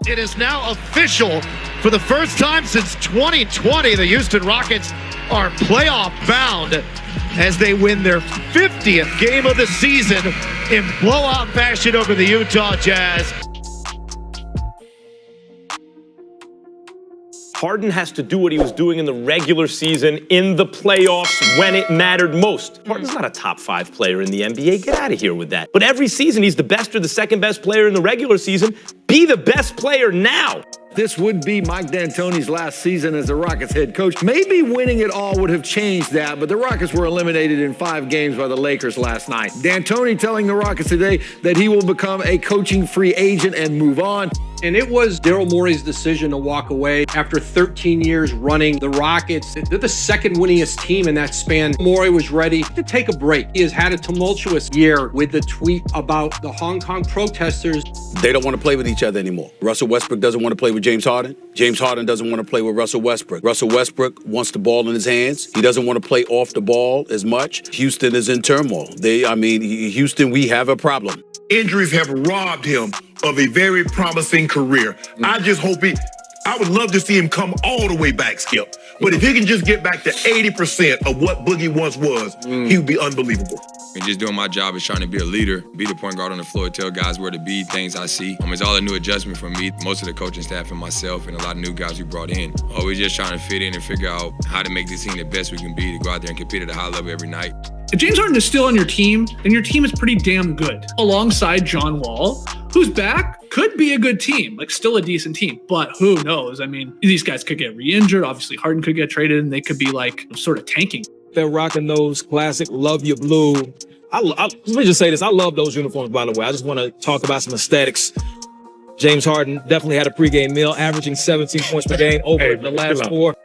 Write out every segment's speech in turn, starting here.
It is now official. For the first time since 2020, the Houston Rockets are playoff bound as they win their 50th game of the season in blowout fashion over the Utah Jazz. Harden has to do what he was doing in the regular season in the playoffs when it mattered most. Harden's not a top 5 player in the NBA. Get out of here with that. But every season, he's the best or the second best player in the regular season. Be the best player now. This would be Mike D'Antoni's last season as the Rockets head coach. Maybe winning it all would have changed that, but the Rockets were eliminated in 5 games by the Lakers last night. D'Antoni telling the Rockets today that he will become a coaching free agent and move on. And it was Daryl Morey's decision to walk away after 13 years running the Rockets. They're the second winningest team in that span. Morey was ready to take a break. He has had a tumultuous year with the tweet about the Hong Kong protesters. They don't want to play with each other anymore. Russell Westbrook doesn't want to play with James Harden. James Harden doesn't want to play with Russell Westbrook. Russell Westbrook wants the ball in his hands. He doesn't want to play off the ball as much. Houston is in turmoil. Houston, we have a problem. Injuries have robbed him of a very promising career. I just hope I would love to see him come all the way back, Skip. But if he can just get back to 80% of what Boogie once was, he would be unbelievable. And just doing my job is trying to be a leader, be the point guard on the floor, tell guys where to be, things I see. It's all a new adjustment for me, most of the coaching staff and myself, and a lot of new guys we brought in. Always just trying to fit in and figure out how to make this team the best we can be, to go out there and compete at a high level every night. If James Harden is still on your team, then your team is pretty damn good. Alongside John Wall, who's back, could be a good team, still a decent team. But who knows? These guys could get re-injured. Obviously, Harden could get traded, and they could be sort of tanking. They're rocking those classic Love Your Blue. Let me just say this. I love those uniforms, by the way. I just want to talk about some aesthetics. James Harden definitely had a pregame meal, averaging 17 points per game over the last 4.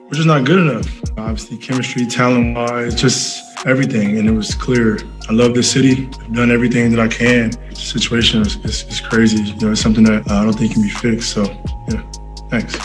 We're just not good enough. Obviously, chemistry, talent-wise, just everything, and it was clear. I love this city. I've done everything that I can. The situation is crazy. It's something that I don't think can be fixed. So, yeah, thanks.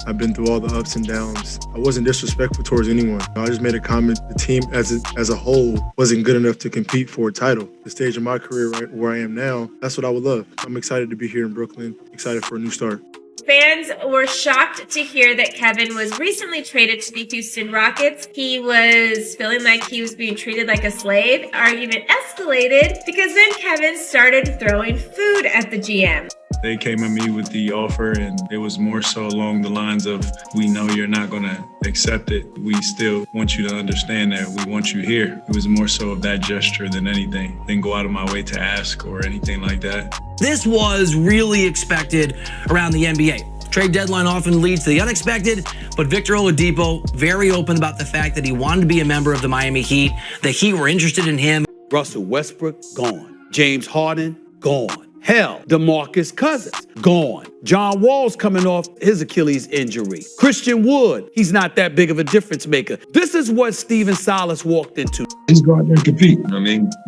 I've been through all the ups and downs. I wasn't disrespectful towards anyone. I just made a comment. The team as a whole wasn't good enough to compete for a title. The stage of my career, right where I am now, that's what I would love. I'm excited to be here in Brooklyn, excited for a new start. Fans were shocked to hear that Kevin was recently traded to the Houston Rockets. He was feeling like he was being treated like a slave. Argument escalated because then Kevin started throwing food at the GM. They came at me with the offer, and it was more so along the lines of, we know you're not going to accept it. We still want you to understand that we want you here. It was more so of that gesture than anything. Didn't go out of my way to ask or anything like that. This was really expected around the NBA. Trade deadline often leads to the unexpected, but Victor Oladipo very open about the fact that he wanted to be a member of the Miami Heat, the Heat were interested in him. Russell Westbrook, gone. James Harden, gone. Hell, DeMarcus Cousins, gone. John Wall's coming off his Achilles injury. Christian Wood, he's not that big of a difference maker. This is what Stephen Silas walked into. Just go out there and compete. No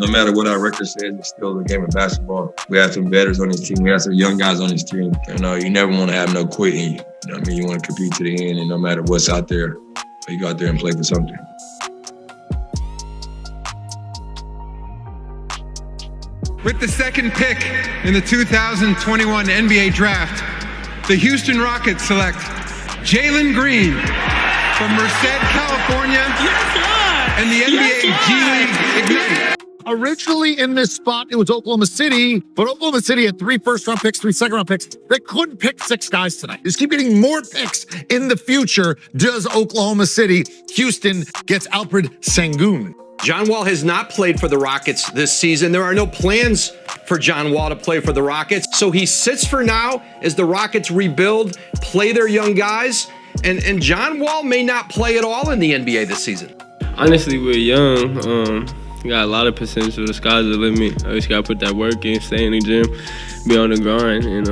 matter what our record says, it's still the game of basketball. We have some veterans on this team. We have some young guys on this team. You never want to have no quit in you. You want to compete to the end, and no matter what's out there, you go out there and play for something. With the second pick in the 2021 NBA Draft, the Houston Rockets select Jalen Green from Merced, California, and the NBA G League Ignite. Originally in this spot, it was Oklahoma City, but Oklahoma City had 3 first-round picks, 3 second-round picks. They couldn't pick 6 guys tonight. Just keep getting more picks in the future. Does Oklahoma City? Houston gets Alperen Şengün. John Wall has not played for the Rockets this season. There are no plans for John Wall to play for the Rockets. So he sits for now as the Rockets rebuild, play their young guys, and John Wall may not play at all in the NBA this season. Honestly, we're young. We got a lot of potential. The sky's the limit. I just got to put that work in, stay in the gym, be on the grind, and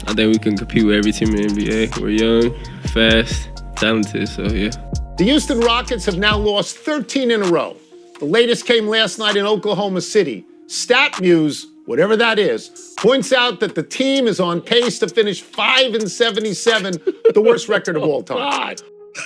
I think we can compete with every team in the NBA. We're young, fast, talented, so yeah. The Houston Rockets have now lost 13 in a row. The latest came last night in Oklahoma City. StatMuse, whatever that is, points out that the team is on pace to finish 5-77, the worst record of all time.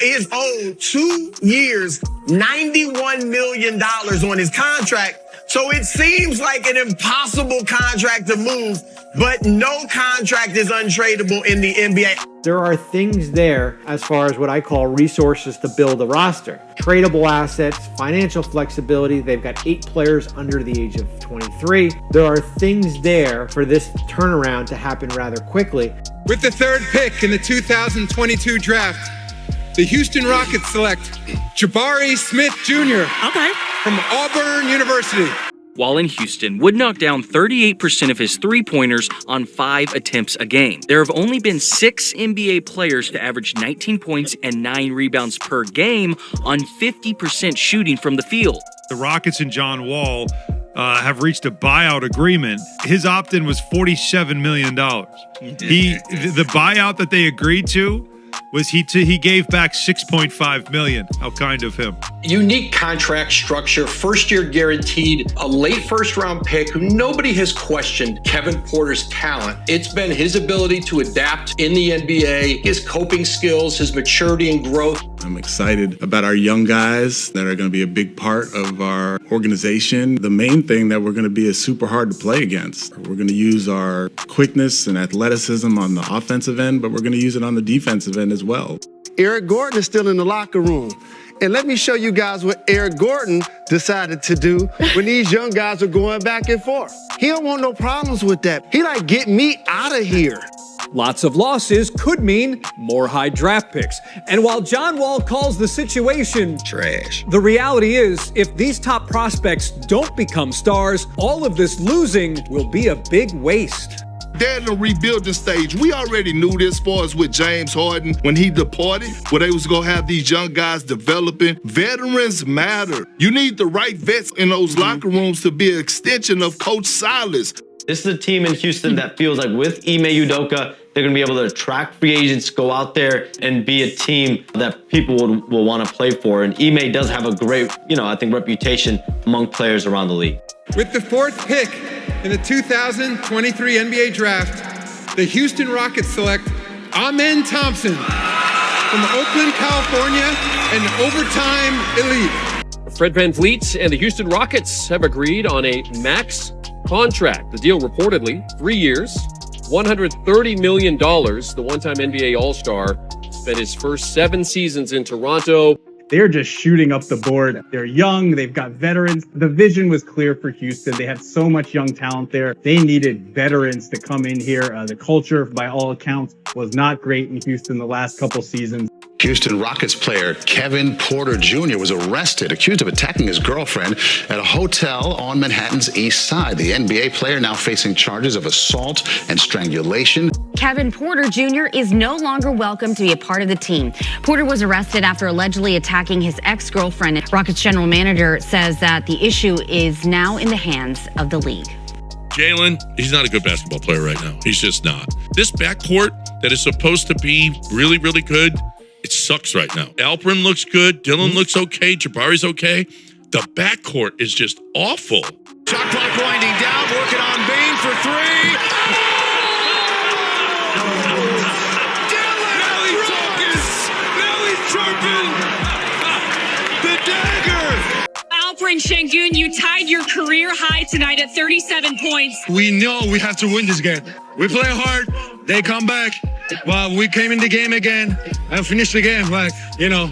Is owed 2 years, $91 million on his contract So it seems like an impossible contract to move, but no contract is untradeable in the NBA. There are things there as far as what I call resources to build a roster. Tradable assets, financial flexibility. They've got 8 players under the age of 23. There are things there for this turnaround to happen rather quickly. With the 3rd pick in the 2022 draft, the Houston Rockets select Jabari Smith Jr. From Auburn University. While in Houston, Wood knocked down 38% of his three-pointers on 5 attempts a game. There have only been 6 NBA players to average 19 points and 9 rebounds per game on 50% shooting from the field. The Rockets and John Wall have reached a buyout agreement. His opt-in was $47 million. The buyout that they agreed to was he gave back $6.5 million. How kind of him. Unique contract structure, first year guaranteed, a late first round pick who nobody has questioned Kevin Porter's talent. It's been his ability to adapt in the NBA, his coping skills, his maturity and growth. I'm excited about our young guys that are going to be a big part of our organization. The main thing that we're going to be is super hard to play against. We're going to use our quickness and athleticism on the offensive end, but we're going to use it on the defensive end as well. Eric Gordon is still in the locker room. And let me show you guys what Eric Gordon decided to do when these young guys are going back and forth. He don't want no problems with that. He like, get me out of here. Lots of losses could mean more high draft picks. And while John Wall calls the situation trash, the reality is if these top prospects don't become stars, all of this losing will be a big waste. They're in the rebuilding stage. We already knew this as far as with James Harden when he departed, where they was going to have these young guys developing. Veterans matter. You need the right vets in those locker rooms to be an extension of Coach Silas. This is a team in Houston that feels like with Ime Udoka, they're going to be able to attract free agents, go out there and be a team that people will want to play for. And Ime does have a great, I think, reputation among players around the league. With the 4th pick in the 2023 NBA Draft, the Houston Rockets select Amen Thompson from Oakland, California, an overtime elite. Fred VanVleet and the Houston Rockets have agreed on a max contract. The deal reportedly 3 years, $130 million. The one-time NBA All-Star spent his first 7 seasons in Toronto. They're just shooting up the board. They're young. They've got veterans. The vision was clear for Houston. They had so much young talent there. They needed veterans to come in here. The culture, by all accounts, was not great in Houston the last couple seasons. Houston Rockets player Kevin Porter Jr. was arrested, accused of attacking his girlfriend at a hotel on Manhattan's East Side. The NBA player now facing charges of assault and strangulation. Kevin Porter Jr. is no longer welcome to be a part of the team. Porter was arrested after allegedly attacking his ex-girlfriend. Rockets general manager says that the issue is now in the hands of the league. Jalen, he's not a good basketball player right now. He's just not. This backcourt that is supposed to be really, really good, it sucks right now. Alperen looks good. Dylan looks okay. Jabari's okay. The backcourt is just awful. Shot clock winding down. Working on Bain for 3. Now he's choking. The dagger. Alperen Şengün, you tied your career high tonight at 37 points. We know we have to win this game. We play hard. They come back. Well, we came in the game again and finished the game.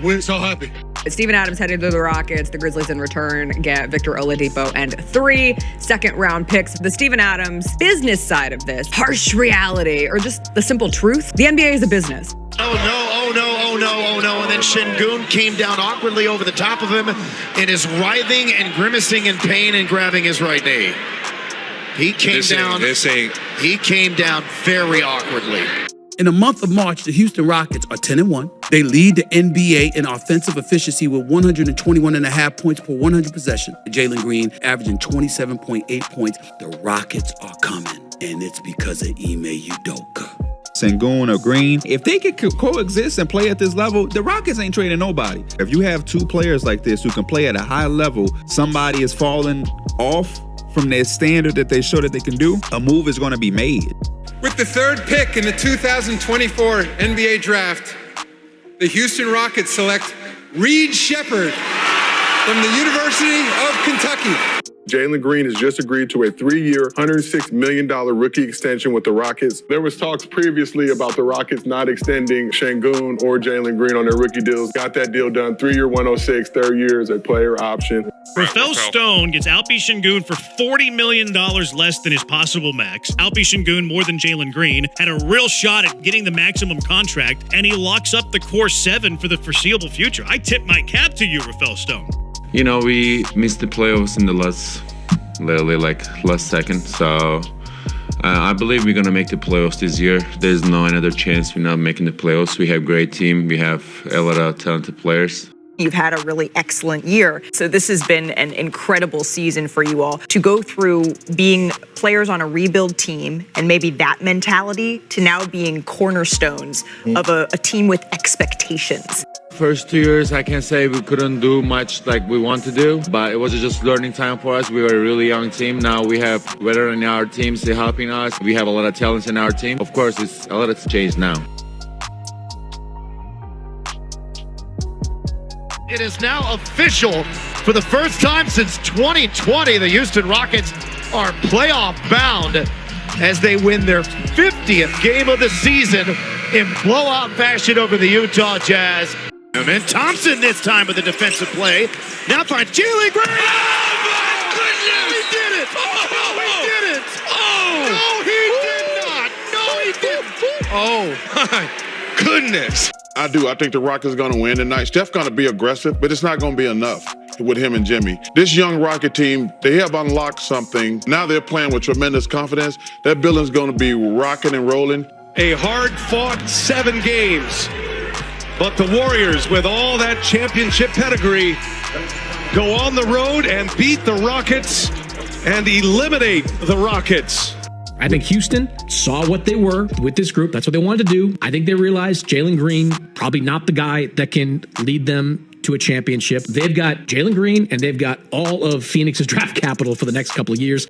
We're so happy. Steven Adams headed to the Rockets. The Grizzlies in return get Victor Oladipo and 3 second-round picks. The Steven Adams business side of this, harsh reality, or just the simple truth. The NBA is a business. Oh no. And then Şengün came down awkwardly over the top of him and is writhing and grimacing in pain and grabbing his right knee. He came down very awkwardly. In the month of March, the Houston Rockets are 10-1. They lead the NBA in offensive efficiency with 121.5 points per 100 possessions. Jalen Green averaging 27.8 points. The Rockets are coming, and it's because of Ime Udoka. Sengun or Green, if they can coexist and play at this level, the Rockets ain't trading nobody. If you have 2 players like this who can play at a high level, somebody is falling off from their standard that they show that they can do, a move is going to be made. With the 3rd pick in the 2024 NBA Draft, the Houston Rockets select Reed Sheppard from the University of Kentucky. Jalen Green has just agreed to a 3-year, $106 million rookie extension with the Rockets. There was talks previously about the Rockets not extending Şengün or Jalen Green on their rookie deals. Got that deal done. 3-year, 106, third year is a player option. Rafael Stone gets Alperen Şengün for $40 million less than his possible max. Alperen Şengün, more than Jalen Green, had a real shot at getting the maximum contract, and he locks up the core 7 for the foreseeable future. I tip my cap to you, Rafael Stone. You know, we missed the playoffs in the last second, so I believe we're going to make the playoffs this year. There's no another chance we're not making the playoffs. We have a great team. We have a lot of talented players. You've had a really excellent year. So this has been an incredible season for you all to go through being players on a rebuild team and maybe that mentality to now being cornerstones of a team with expectations. First 2 years, I can say we couldn't do much like we want to do, but it was just learning time for us. We were a really young team. Now we have veterans in our teams helping us. We have a lot of talents in our team. Of course, it's a lot of change now. It is now official. For the first time since 2020, the Houston Rockets are playoff bound as they win their 50th game of the season in blowout fashion over the Utah Jazz. And Thompson this time with a defensive play. Now finds Jalen Green. Oh my goodness! He did it! Oh, he did it! Oh! No, he did not! No, he didn't! Oh my goodness! I do. I think the Rockets are going to win tonight. Steph's going to be aggressive, but it's not going to be enough with him and Jimmy. This young Rocket team, they have unlocked something. Now they're playing with tremendous confidence. That building's going to be rocking and rolling. A hard-fought 7 games. But the Warriors, with all that championship pedigree, go on the road and beat the Rockets and eliminate the Rockets. I think Houston saw what they were with this group. That's what they wanted to do. I think they realized Jalen Green, probably not the guy that can lead them to a championship. They've got Jalen Green and they've got all of Phoenix's draft capital for the next couple of years.